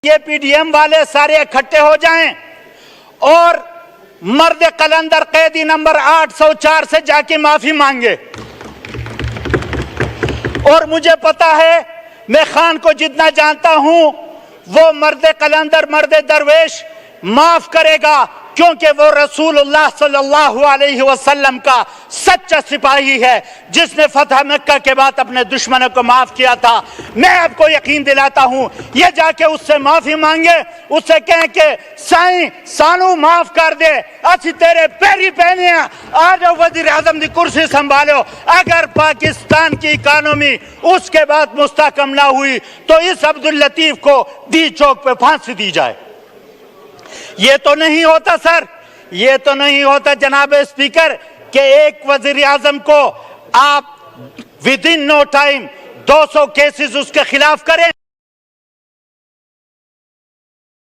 ये पीडीएम वाले सारे इकट्ठे हो जाएं और मर्द कलंदर कैदी नंबर 804 से जाके माफी मांगे। और मुझे पता है, मैं खान को जितना जानता हूं, वो मर्द कलंदर, मर्द दरवेश माफ करेगा, क्योंकि वो रसूलुल्लाह सल्लल्लाहु अलैहि वसल्लम का सच्चा सिपाही है, जिसने फतह मक्का के बाद अपने दुश्मनों को माफ किया था। मैं आपको यकीन दिलाता हूं, ये जाके उससे माफी मांगे, उससे कहें कि साईं सानू माफ कर दे, अच्छी तेरे पैरी पहने आ जाओ, वजीर आजम की कुर्सी संभालो। अगर पाकिस्तान की इकानमी उसके बाद मुस्तहकम ना हुई तो इस अब्दुल लतीफ को दी चौक पे फांसी दी जाए। ये तो नहीं होता सर, ये तो नहीं होता जनाब स्पीकर कि एक वजीर आजम को आप within no time 200 cases उसके खिलाफ करें।